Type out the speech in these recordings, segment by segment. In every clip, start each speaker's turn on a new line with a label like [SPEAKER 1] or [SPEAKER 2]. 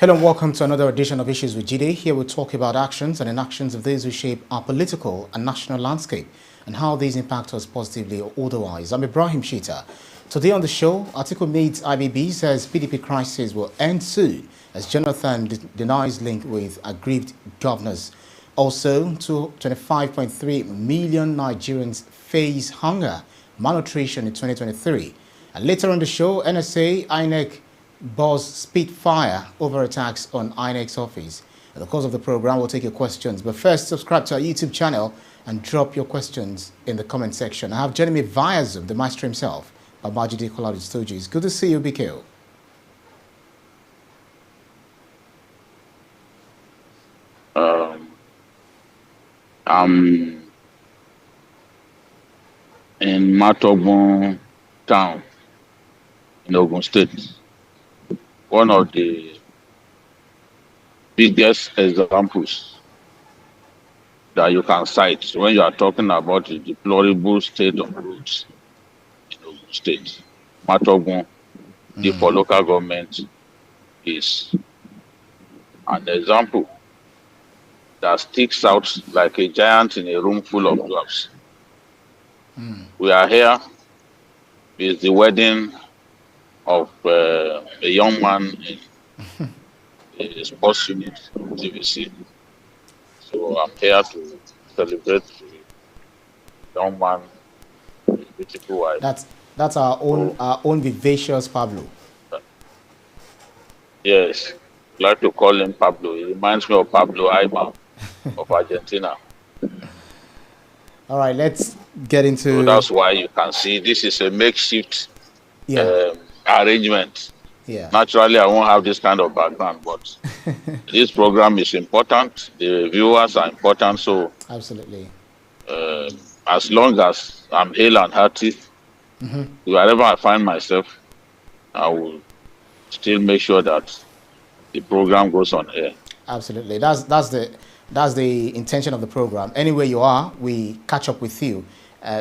[SPEAKER 1] Hello and welcome to another edition of Issues with Jide. Here we talk about actions and inactions of those who shape our political and national landscape and how these impact us positively or otherwise. I'm Ibrahim Shita. Today on the show, Atiku meets IBB, says PDP crisis will end soon as Jonathan denies link with aggrieved governors. Also, 25.3 million Nigerians face hunger, malnutrition in 2023. And later on the show, NSA, INEC, buzz spitfire over attacks on INEC's office. In the course of the program, we'll take your questions. But first, subscribe to our YouTube channel and drop your questions in the comment section. I have joining me via Zoom, the master himself, Babajide Kolade-Otitoju. It's good to see you, BK.
[SPEAKER 2] I'm in Matobon town in Ogun State. One of the biggest examples that you can cite when you are talking about the deplorable state of roads in Ogun State. Matobon, for local government, is an example that sticks out like a giant in a room full of dwarfs. We are here with the wedding of a young man in a sports unit, TVC. So I'm here to celebrate the young man, a beautiful wife.
[SPEAKER 1] That's our own vivacious Pablo.
[SPEAKER 2] Yes, I'd like to call him Pablo. He reminds me of Pablo Aimar of Argentina.
[SPEAKER 1] All right, let's get into...
[SPEAKER 2] So that's why you can see this is a makeshift arrangement.
[SPEAKER 1] Yeah.
[SPEAKER 2] Naturally, I won't have this kind of background, but this program is important. The viewers are important. So
[SPEAKER 1] absolutely.
[SPEAKER 2] As long as I'm hale and hearty, wherever I find myself, I will still make sure that the program goes on air.
[SPEAKER 1] Absolutely. That's the intention of the program. Anywhere you are, we catch up with you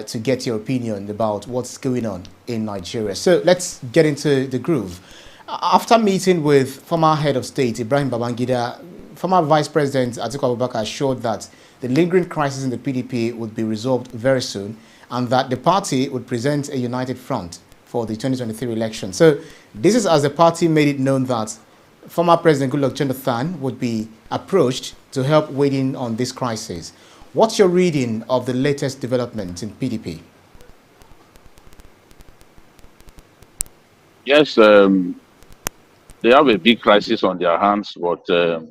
[SPEAKER 1] to get your opinion about what's going on in Nigeria. So let's get into the groove. After meeting with former head of state Ibrahim Babangida, former Vice President Atiku Abubakar assured that the lingering crisis in the PDP would be resolved very soon and that the party would present a united front for the 2023 election. So this is as the party made it known that former President Goodluck Jonathan would be approached to help weigh in on this crisis. What's your reading of the latest developments in PDP?
[SPEAKER 2] Yes, they have a big crisis on their hands, but the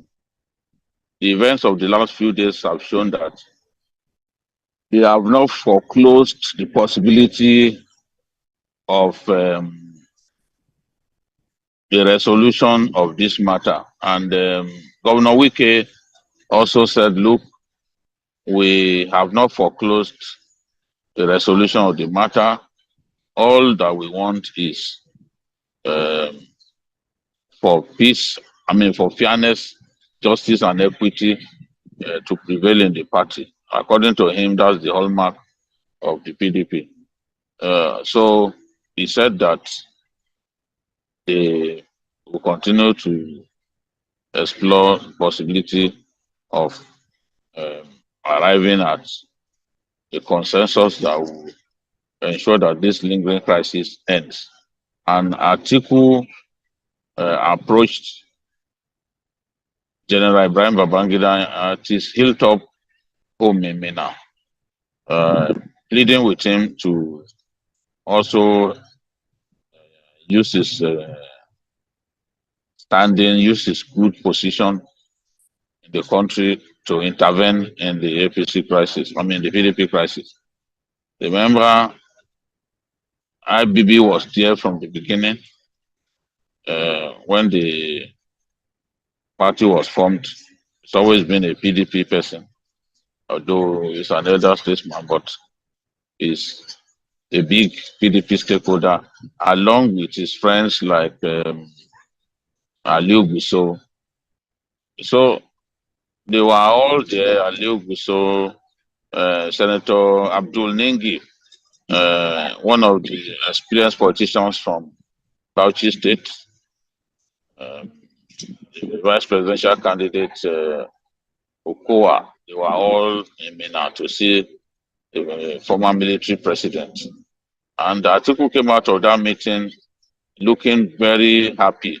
[SPEAKER 2] events of the last few days have shown that they have not foreclosed the possibility of the resolution of this matter. And Governor Wike also said, look, we have not foreclosed the resolution of the matter. All that we want is for peace, for fairness, justice, and equity to prevail in the party. According to him, that's the hallmark of the PDP. So he said that they will continue to explore the possibility of arriving at a consensus that will ensure that this lingering crisis ends. And Atiku approached General Ibrahim Babangida at his hilltop home in Minna, pleading with him to also use his standing, use his good position in the country to intervene in the APC crisis, the PDP crisis. Remember, IBB was there from the beginning when the party was formed. It's always been a PDP person, although he's an elder statesman, but he's a big PDP stakeholder, along with his friends like Aliu Gusso. So they were all there, Aliu Gusso, Senator Abdul Ningi, one of the experienced politicians from Bauchi State, the vice presidential candidate, Okowa, they were all in Mina to see the former military president. And Atiku came out of that meeting looking very happy.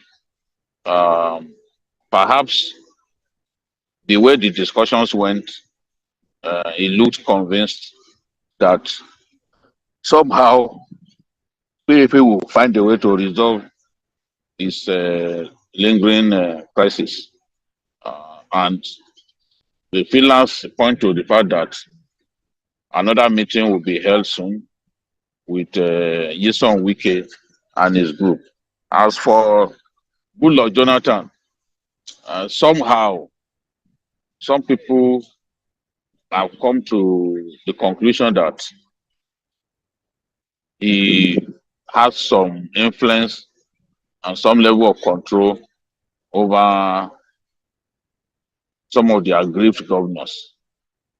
[SPEAKER 2] Perhaps the way the discussions went, he looked convinced that somehow PDP will find a way to resolve this lingering crisis. And the feelers point to the fact that another meeting will be held soon with Nyesom Wike and his group. As for Goodluck Jonathan, somehow some people have come to the conclusion that he has some influence and some level of control over some of the aggrieved governors.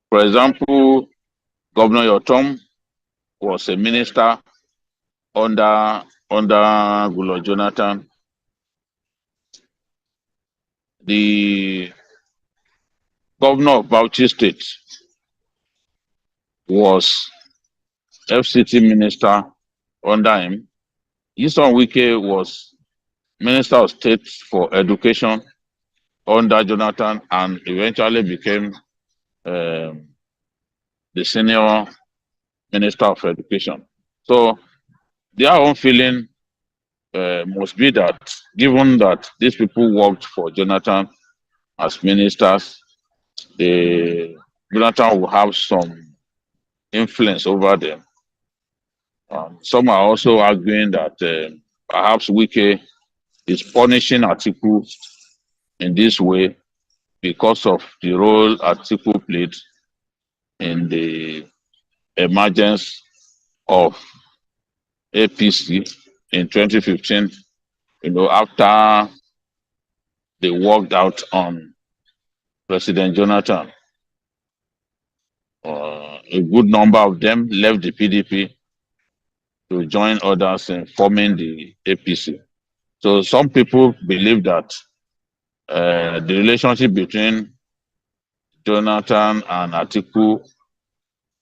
[SPEAKER 2] For example, Governor Yotom was a minister under Goodluck Jonathan. The governor of Bauchi State was FCT minister under him. Nyesom Wike was Minister of State for Education under Jonathan and eventually became the senior Minister of Education. So their own feeling must be that given that these people worked for Jonathan as ministers, Jonathan will have some influence over them. Some are also arguing that perhaps Wike is punishing Atiku in this way because of the role Atiku played in the emergence of APC in 2015, after they worked out on President Jonathan. A good number of them left the PDP to join others in forming the APC. So some people believe that the relationship between Jonathan and Atiku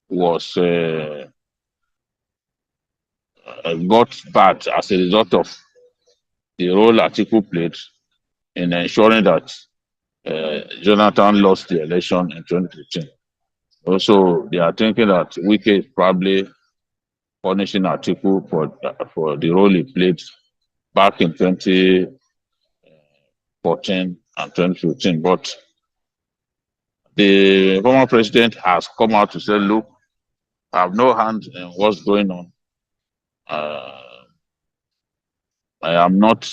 [SPEAKER 2] was got bad as a result of the role Atiku played in ensuring that Jonathan lost the election in 2015. Also, they are thinking that Wike is probably punishing Atiku for the role he played back in 2014 and 2015. But the former president has come out to say, look, I have no hand in what's going on. I am not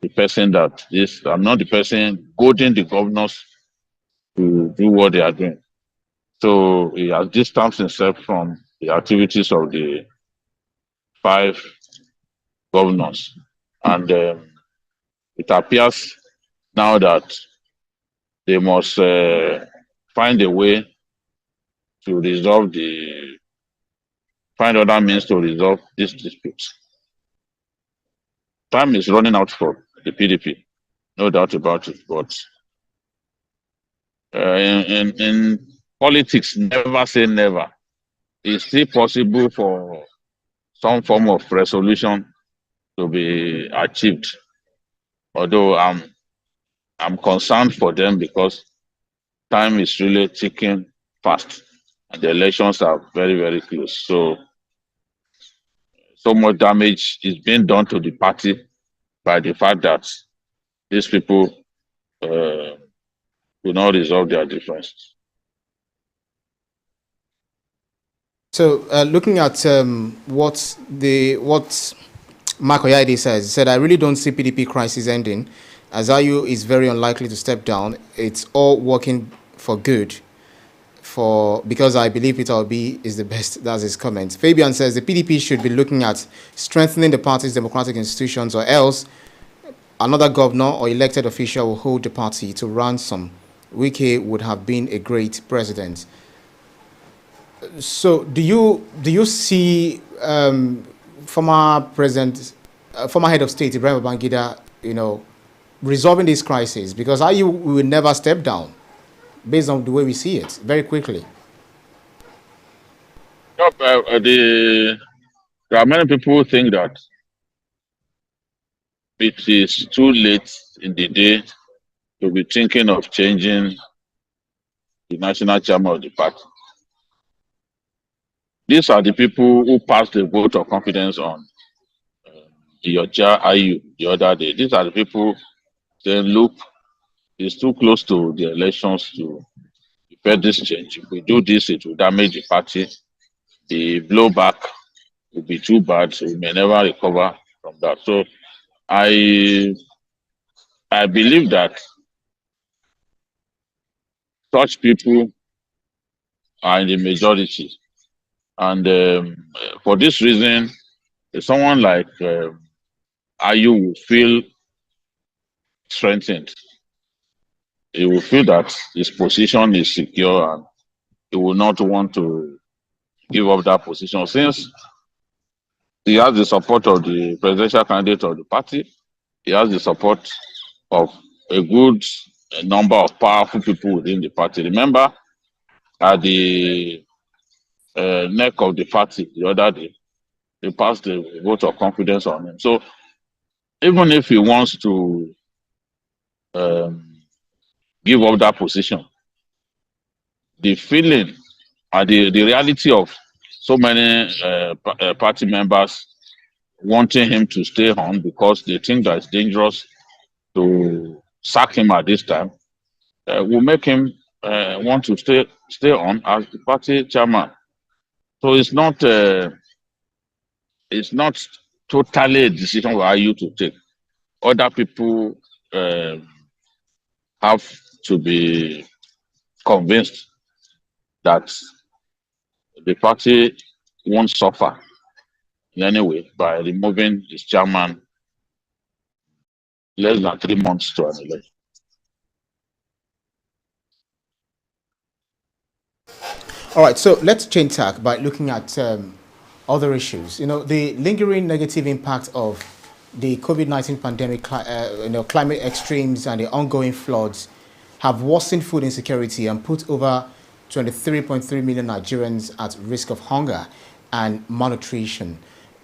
[SPEAKER 2] the person I'm not the person goading the governors to do what they are doing. So he has distanced himself from the activities of the 5 governors. And it appears now that they must find a way to find other means to resolve this dispute. Time is running out for the PDP, no doubt about it. But in politics, never say never. It's still possible for some form of resolution to be achieved. Although I'm concerned for them because time is really ticking fast and the elections are very, very close. So much damage is being done to the party by the fact that these people do not resolve their differences.
[SPEAKER 1] So looking at what Mark Oyade says, he said, I really don't see PDP crisis ending. Azayu is very unlikely to step down. It's all working for good because I believe Peter Obi is the best. That's his comment. Fabian says the PDP should be looking at strengthening the party's democratic institutions, or else another governor or elected official will hold the party to ransom. Wike would have been a great president. So do you see former head of state Ibrahim Babangida, resolving this crisis? Because IU will never step down, based on the way we see it, very quickly.
[SPEAKER 2] There are many people who think that it is too late in the day to be thinking of changing the national chairman of the party. These are the people who passed the vote of confidence on your chair IU the other day. These are the people saying, look, it's too close to the elections to effect this change. If we do this, it will damage the party. The blowback will be too bad. So we may never recover from that. So I believe that such people are in the majority. And for this reason, someone like IU will feel strengthened. He will feel that his position is secure and he will not want to give up that position since he has the support of the presidential candidate of the party. He has the support of a good number of powerful people within the party. Remember, at the neck of the party the other day, they passed the vote of confidence on him. So even if he wants to give up that position, the feeling and the reality of so many party members wanting him to stay on because they think that it's dangerous to sack him at this time will make him want to stay on as the party chairman. So it's not totally a decision for IU to take. Other people have to be convinced that the party won't suffer in any way by removing its chairman less than 3 months to an election.
[SPEAKER 1] All right, so let's change tack by looking at other issues. The lingering negative impact of the COVID-19 pandemic, climate extremes and the ongoing floods have worsened food insecurity and put over 23.3 million Nigerians at risk of hunger and malnutrition.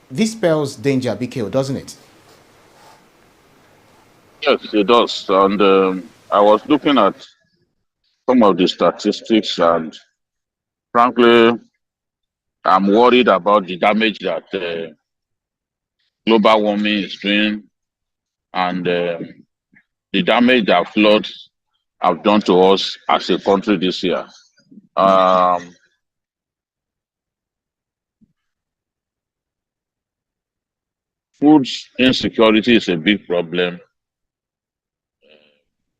[SPEAKER 1] This spells danger, BKO, doesn't it?
[SPEAKER 2] Yes, it does. And I was looking at some of the statistics, and frankly, I'm worried about the damage that global warming is doing and the damage that floods have done to us as a country this year. Food insecurity is a big problem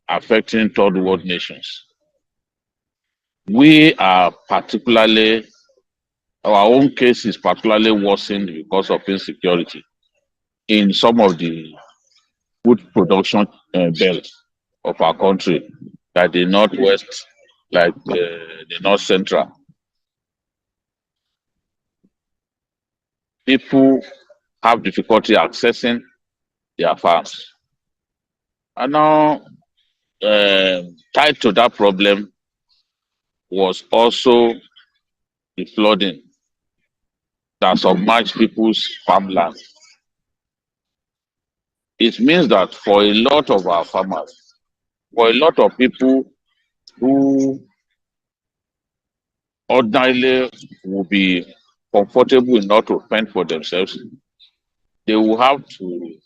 [SPEAKER 2] affecting third world nations. We are particularly, our own case is particularly worsened because of insecurity in some of the food production belts of our country, like the Northwest, like the North Central. People have difficulty accessing their farms. And now, tied to that problem was also the flooding that submerged people's farmland. It means that for a lot of our farmers, for a lot of people who ordinarily would be comfortable enough to fend for themselves, they will have to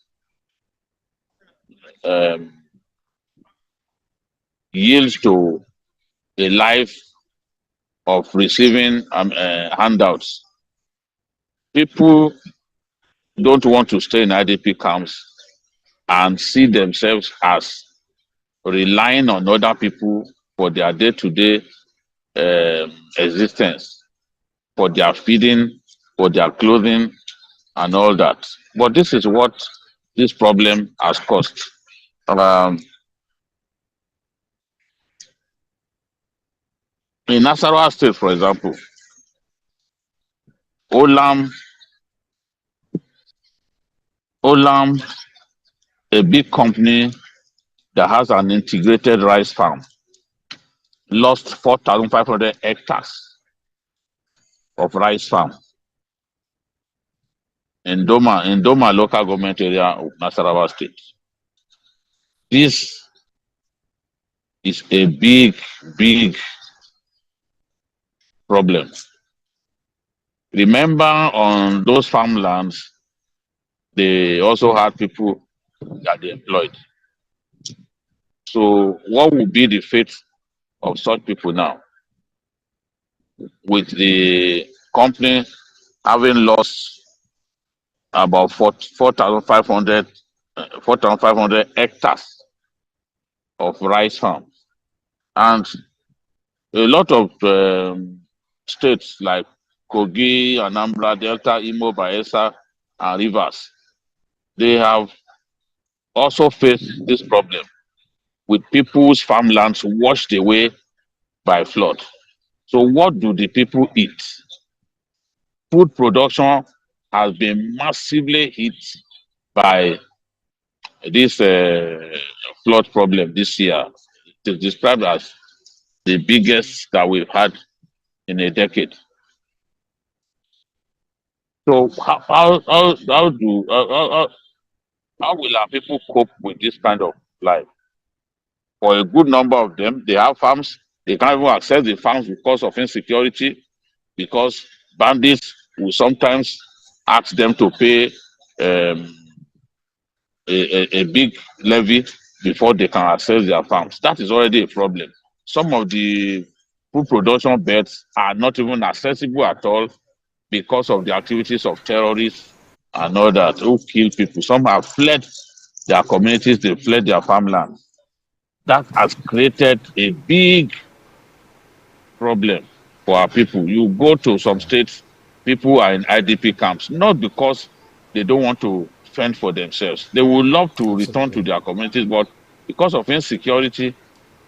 [SPEAKER 2] yield to a life of receiving handouts. People don't want to stay in IDP camps and see themselves as relying on other people for their day-to-day existence, for their feeding, for their clothing, and all that. But this is what this problem has caused. In Nasarawa State, for example, Olam, a big company that has an integrated rice farm lost 4,500 hectares of rice farm in Doma local government area of Nasarawa State. This is a big, big problem. Remember, on those farmlands, they also had people that they employed. So what will be the fate of such people now? With the company having lost about 4,500 hectares of rice farm. And a lot of states like Kogi, Anambra, Delta, Imo, Bayelsa, and Rivers, they have also faced this problem with people's farmlands washed away by flood. So what do the people eat? Food production has been massively hit by this flood problem this year. It is described as the biggest that we've had in a decade. So how will our people cope with this kind of life? For a good number of them, they have farms. They can't even access the farms because of insecurity, because bandits will sometimes ask them to pay um, a big levy before they can access their farms. That is already a problem. Some of the food production beds are not even accessible at all because of the activities of terrorists and all that who kill people. Some have fled their communities, they fled their farmland. That has created a big problem for our people. You go to some states, people are in IDP camps, not because they don't want to fend for themselves. They would love to return to their communities, but because of insecurity,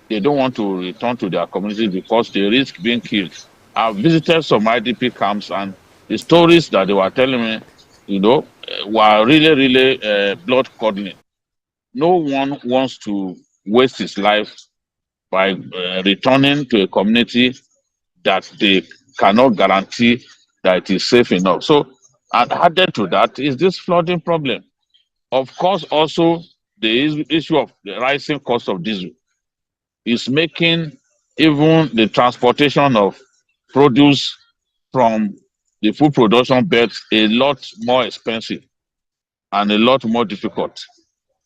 [SPEAKER 2] they don't want to return to their communities because they risk being killed. I've visited some IDP camps, and the stories that they were telling me, were really, really blood curdling. No one wants to waste his life by returning to a community that they cannot guarantee that it is safe enough. So, and added to that is this flooding problem. Of course, also the issue of the rising cost of diesel is making even the transportation of produce from the food production beds a lot more expensive and a lot more difficult.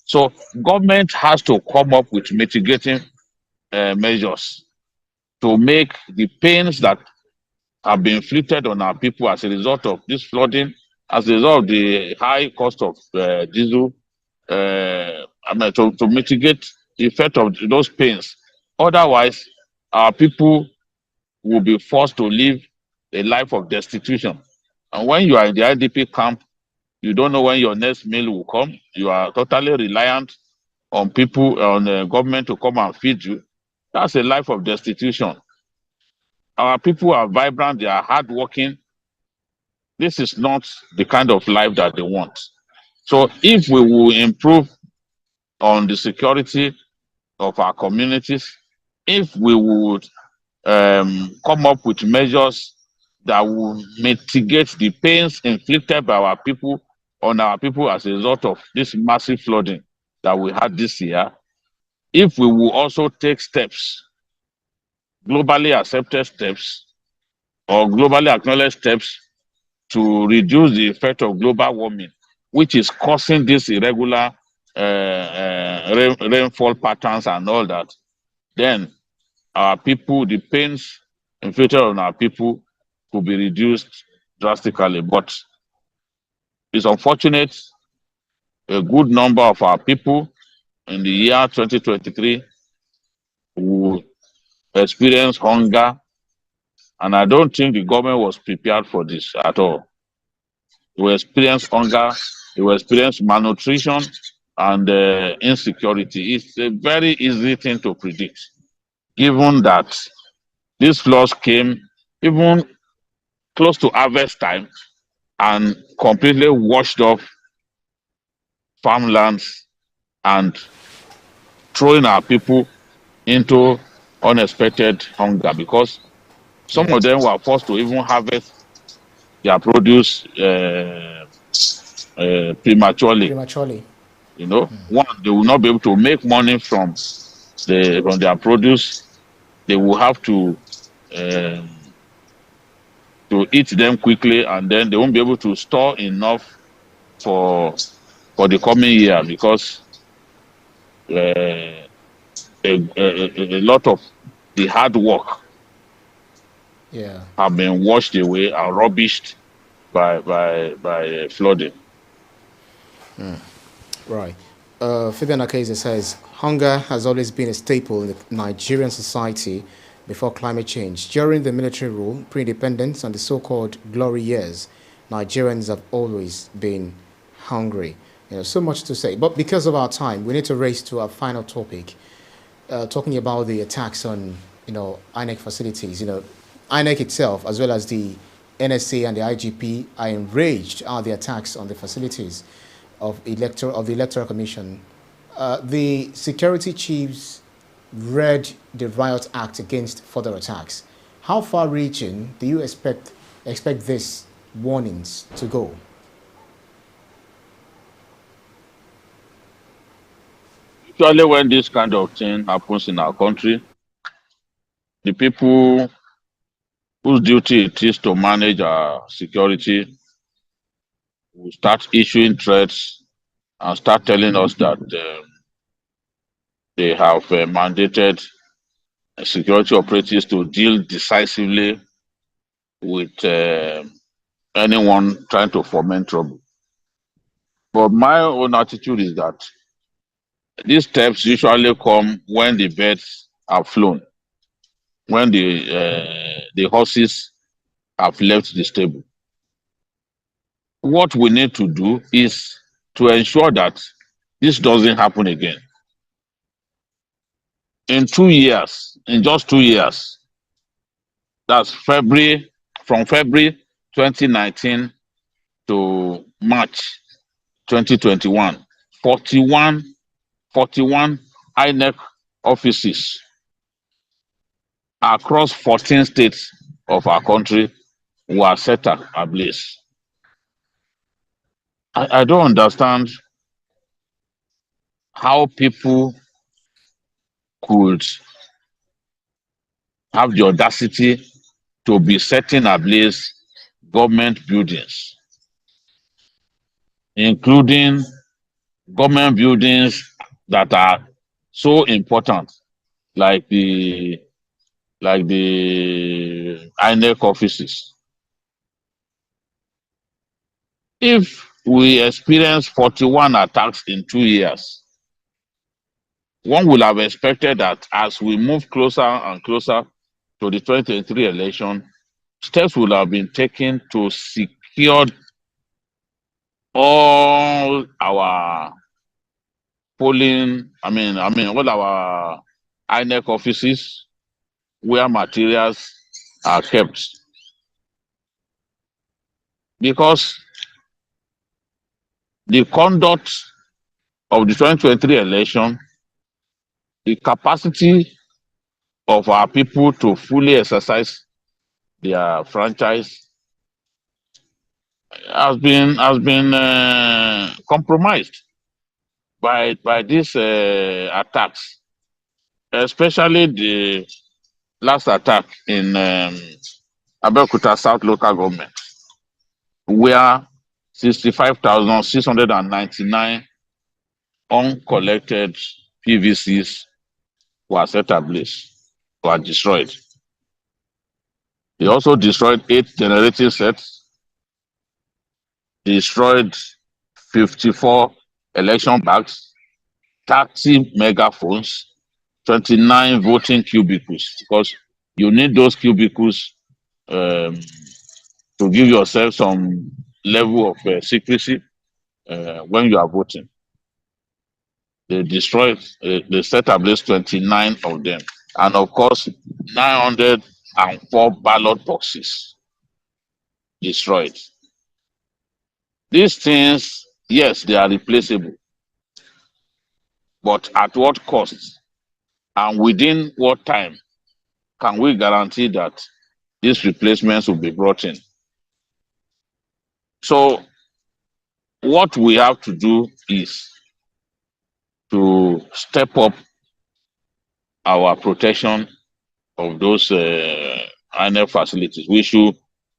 [SPEAKER 2] So government has to come up with mitigating measures to make the pains that have been inflicted on our people as a result of this flooding, as a result of the high cost of diesel, to mitigate the effect of those pains. Otherwise, our people will be forced to live a life of destitution. And when you are in the IDP camp, you don't know when your next meal will come. You are totally reliant on people, on the government to come and feed you. That's a life of destitution. Our people are vibrant, they are hardworking. This is not the kind of life that they want. So if we will improve on the security of our communities, if we would come up with measures that will mitigate the pains inflicted by our people on our people as a result of this massive flooding that we had this year, if we will also take steps, globally accepted steps or globally acknowledged steps to reduce the effect of global warming, which is causing this irregular rainfall patterns and all that, then our people, the pains inflicted on our people could be reduced drastically. But it's unfortunate a good number of our people in the year 2023 will experience hunger, and I don't think the government was prepared for this at all. They will experience hunger, they will experience malnutrition and insecurity. It's a very easy thing to predict, given that these floods came even close to harvest time and completely washed off farmlands and throwing our people into unexpected hunger because some of them were forced to even harvest their produce prematurely. You know, one, they will not be able to make money from their produce. They will have um, to eat them quickly, and then they won't be able to store enough for the coming year because a lot of the hard work have been washed away and rubbished by flooding.
[SPEAKER 1] Right. Fabian Akeze says, hunger has always been a staple in the Nigerian society before climate change. During the military rule, pre-independence, and the so-called glory years, Nigerians have always been hungry. You know, so much to say. But because of our time, we need to race to our final topic, talking about the attacks on, INEC facilities. INEC itself, as well as the NSA and the IGP, are enraged at the attacks on the facilities of the Electoral Commission. The security chiefs read the Riot Act against further attacks. How far-reaching do you expect these warnings to go?
[SPEAKER 2] Usually when this kind of thing happens in our country, the people whose duty it is to manage our security will start issuing threats and start telling us that they have mandated security operatives to deal decisively with anyone trying to foment trouble. But my own attitude is that these steps usually come when the birds have flown, when the horses have left the stable. What we need to do is to ensure that this doesn't happen again. In just 2 years, that's from February 2019 to March 2021, 41 INEC offices across 14 states of our country were set ablaze. I don't understand how people could have the audacity to be setting ablaze government buildings, including government buildings that are so important, like the INEC offices. If we experience 41 attacks in 2 years, one would have expected that as we move closer and closer to the 2023 election, steps would have been taken to secure all our all our INEC offices where materials are kept. Because the conduct of the 2023 election, the capacity of our people to fully exercise their franchise has been compromised by these attacks, especially the last attack in Abeokuta South Local Government, where 65,699 uncollected PVCs were set ablaze, were destroyed. They also destroyed 8 generating sets, destroyed 54 election bags, 30 megaphones, 29 voting cubicles, because you need those cubicles to give yourself some level of secrecy when you are voting. They destroyed, they set ablaze 29 of them. And of course, 904 ballot boxes destroyed. These things, yes, they are replaceable. but at what cost? And within what time can we guarantee that these replacements will be brought in? So what we have to do is to step up our protection of those INEC facilities.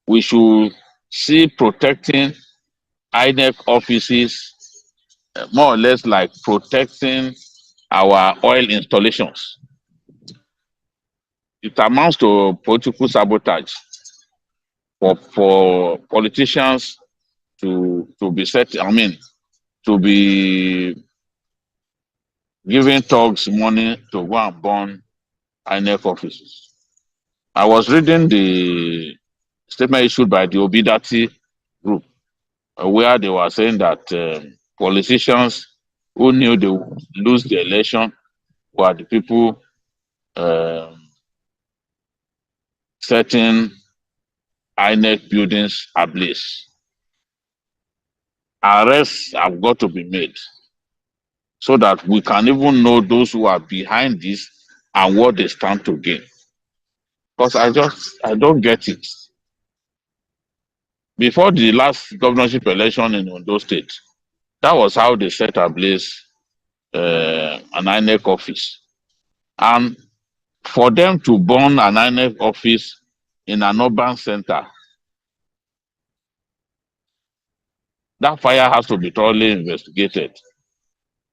[SPEAKER 2] We should see protecting INEC offices more or less like protecting our oil installations. It amounts to political sabotage for politicians to be set. I mean, to be giving thugs money to go and burn INEC offices. I was reading the statement issued by the Obidati group, where they were saying that politicians who knew they would lose the election were the people setting INEC buildings ablaze. Arrests have got to be made so that we can even know those who are behind this and what they stand to gain. Because I don't get it. Before the last governorship election in Ondo State, that was how they set ablaze an INEC office. And for them to burn an INEC office in an urban center, that fire has to be thoroughly investigated.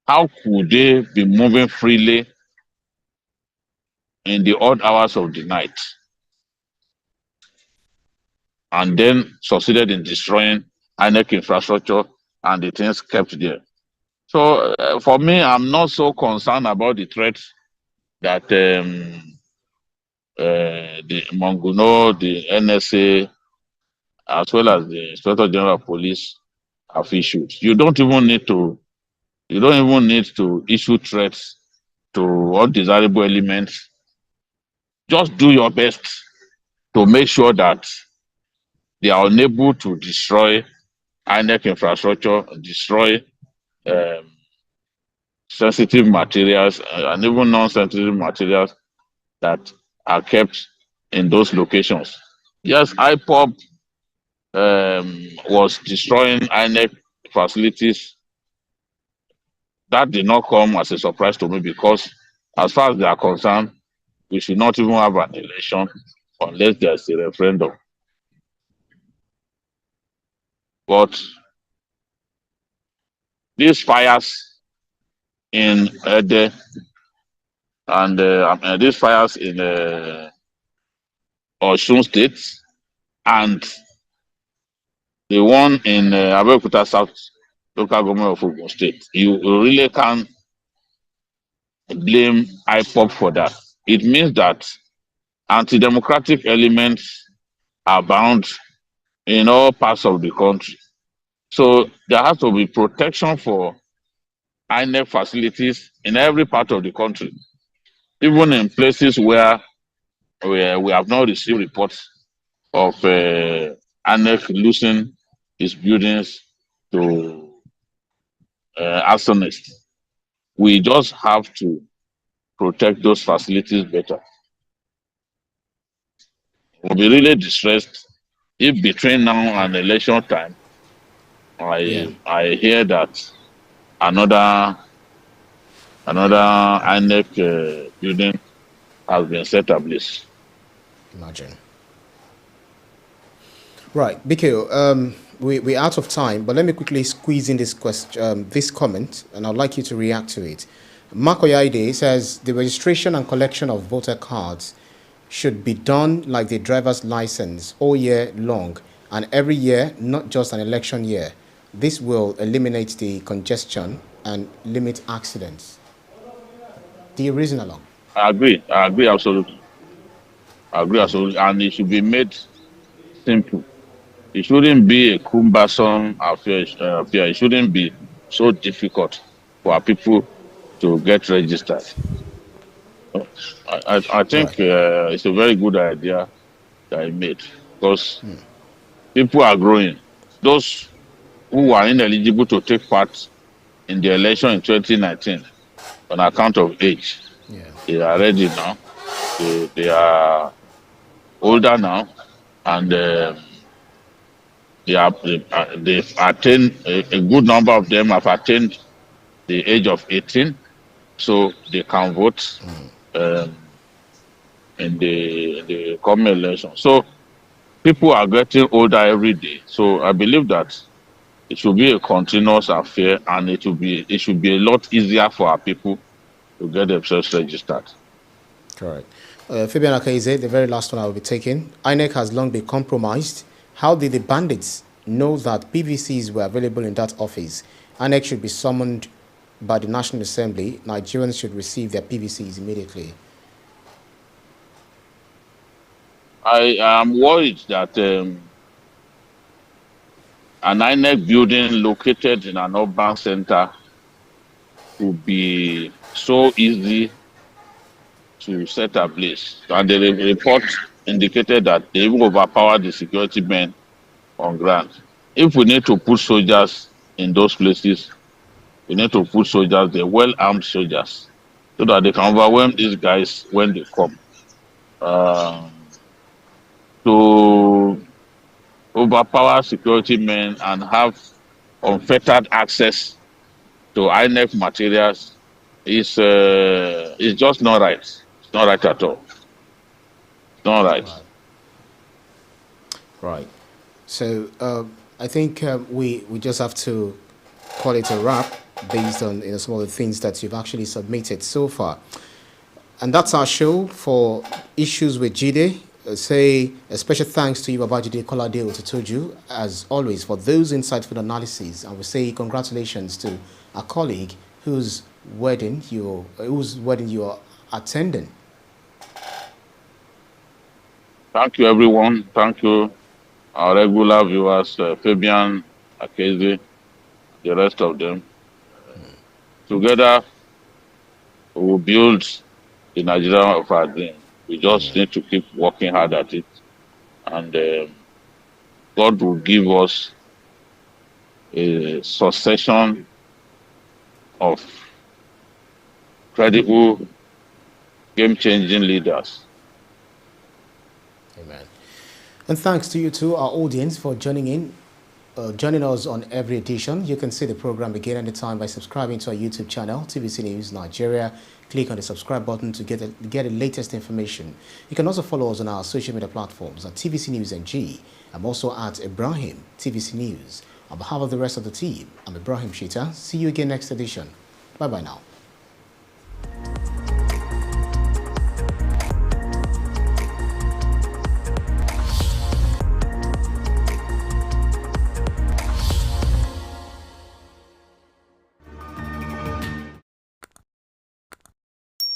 [SPEAKER 2] How could they be moving freely in the odd hours of the night and then succeeded in destroying INEC infrastructure and the things kept there? So for me, I'm not so concerned about the threat that the Monguno, the NSA, as well as the Inspector General of Police have issued. You don't even need to issue threats to undesirable elements. Just do your best to make sure that they are unable to destroy INEC infrastructure, destroy sensitive materials and even non-sensitive materials that are kept in those locations. Yes, IPOB was destroying INEC facilities. That did not come as a surprise to me because as far as they are concerned, we should not even have an election unless there's a referendum. But these fires in Ede and these fires in Osun State and the one in Abeokuta South local government of Ogun State, you really can't blame IPOB for that. It means that anti-democratic elements are bound in all parts of the country. So there has to be protection for INEC facilities in every part of the country, even in places where we have not received reports of INEC losing its buildings to arsonists. We just have to protect those facilities better. We'll be really distressed if between now and election time, I hear that another INEC building has been set ablaze.
[SPEAKER 1] Imagine. Right, Biko, we're out of time, but let me quickly squeeze in this question, this comment, and I'd like you to react to it. Makoyaide says the registration and collection of voter cards should be done like the driver's license all year long and every year, not just an election year. This will eliminate the congestion and limit accidents. Do you reason along?
[SPEAKER 2] I agree absolutely. And it should be made simple. It shouldn't be a cumbersome affair. It shouldn't be so difficult for people to get registered. I think it's a very good idea that I made because people are growing. Those who are ineligible to take part in the election in 2019 on account of age.
[SPEAKER 1] Yeah.
[SPEAKER 2] They are ready now. They are older now, and they've attained, a good number of them have attained the age of 18, so they can vote um, in the coming election. So people are getting older every day. So I believe that it should be a continuous affair, and it should be a lot easier for our people to get themselves registered.
[SPEAKER 1] Correct. Fabian Akaize, the very last one I will be taking. INEC has long been compromised. How did the bandits know that PVCs were available in that office? INEC should be summoned by the National Assembly. Nigerians should receive their PVCs immediately.
[SPEAKER 2] I am worried that an INEC building located in an urban center would be so easy to set ablaze. And the report indicated that they even overpowered the security men on ground. If we need to put soldiers in those places, we need to put soldiers there, well-armed soldiers, so that they can overwhelm these guys when they come. To overpower security men and have unfettered access to INEC materials is just not right. It's not right at all. It's not right.
[SPEAKER 1] Right. So I think we just have to call it a wrap based on some of the things that you've actually submitted so far. And that's our show for Issues with Jide. Say a special thanks to you, Babajide Kolade-Otitoju, as always, for those insightful analyses. And we say congratulations to a colleague whose wedding you're attending.
[SPEAKER 2] Thank you, everyone. Thank you, our regular viewers, Fabian, Akeze, the rest of them. Together, we will build the Nigeria of our dream. We just need to keep working hard at it. And God will give us a succession of credible, game-changing leaders.
[SPEAKER 1] Amen. And thanks to you too, our audience, for joining us on every edition. You can see the program again anytime by subscribing to our YouTube channel, TVC News Nigeria. Click on the subscribe button to get the latest information. You can also follow us on our social media platforms at TVC News NG. I'm also at Ibrahim TVC News. On behalf of the rest of the team, I'm Ibrahim Shita. See you again next edition. Bye-bye now.